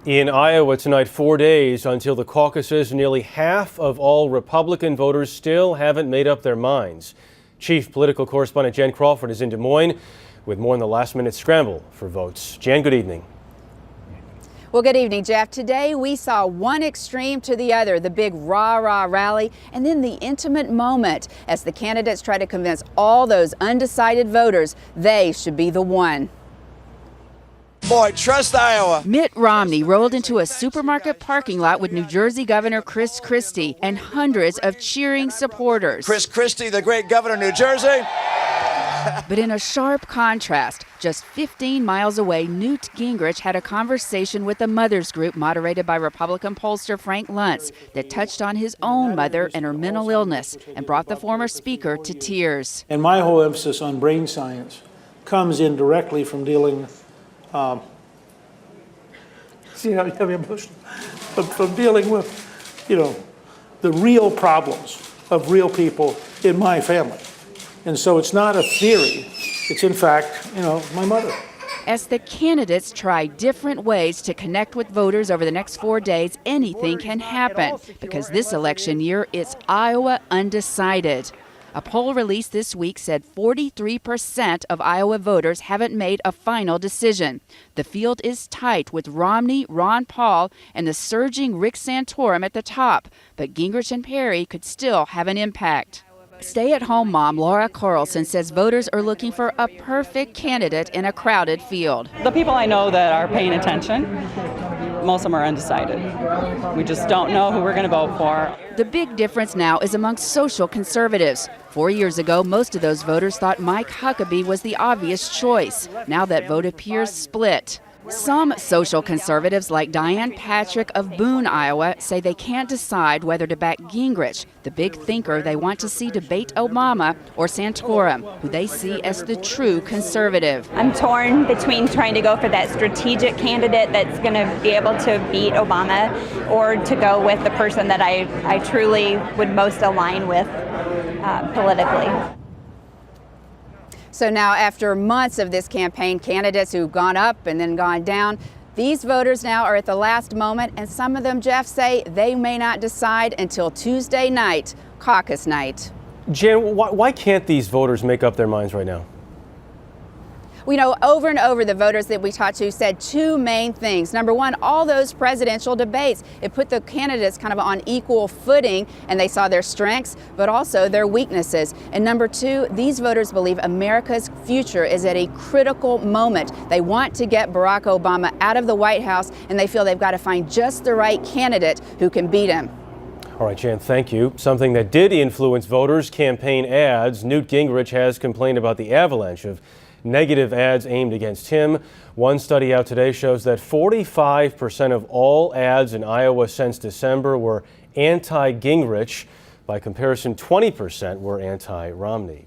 In Iowa tonight, 4 days until the caucuses, nearly half of all Republican voters still haven't made up their minds. Chief political correspondent Jan Crawford is in Des Moines with more on the last-minute scramble for votes. Jan, good evening. Well, good evening, Jeff. Today we saw one extreme to the other, the big rah-rah rally, and then the intimate moment as the candidates try to convince all those undecided voters they should be the one. Boy, trust Iowa. Mitt Romney rolled into a supermarket parking lot with New Jersey Governor Chris Christie and hundreds of cheering supporters. Chris Christie, the great governor of New Jersey. But in a sharp contrast, just 15 miles away, Newt Gingrich had a conversation with a mothers group moderated by Republican pollster Frank Luntz that touched on his own mother and her mental illness and brought the former speaker to tears. And my whole emphasis on brain science comes in directly from dealing see how emotional, from dealing with, the real problems of real people in my family. And so it's not a theory, it's in fact, my mother. As the candidates try different ways to connect with voters over the next 4 days, anything can happen because this election year it's Iowa undecided. A poll released this week said 43% of Iowa voters haven't made a final decision. The field is tight with Romney, Ron Paul, and the surging Rick Santorum at the top, but Gingrich and Perry could still have an impact. Stay-at-home mom Laura Carlson says voters are looking for a perfect candidate in a crowded field. The people I know that are paying attention, most of them are undecided. We just don't know who we're going to vote for. The big difference now is amongst social conservatives. 4 years ago, most of those voters thought Mike Huckabee was the obvious choice. Now that vote appears split. Some social conservatives, like Diane Patrick of Boone, Iowa, say they can't decide whether to back Gingrich, the big thinker they want to see debate Obama, or Santorum, who they see as the true conservative. I'm torn between trying to go for that strategic candidate that's going to be able to beat Obama, or to go with the person that I truly would most align with politically. So now, after months of this campaign, candidates who've gone up and then gone down, these voters now are at the last moment, and some of them, Jeff, say they may not decide until Tuesday night, caucus night. Jan, why can't these voters make up their minds right now? Over and over, the voters that we talked to said two main things. Number one, all those presidential debates, it put the candidates kind of on equal footing, and they saw their strengths, but also their weaknesses. And number two, these voters believe America's future is at a critical moment. They want to get Barack Obama out of the White House, and they feel they've got to find just the right candidate who can beat him. All right, Jan, thank you. Something that did influence voters, campaign ads. Newt Gingrich has complained about the avalanche of negative ads aimed against him. One study out today shows that 45% of all ads in Iowa since December were anti-Gingrich. By comparison, 20% were anti-Romney.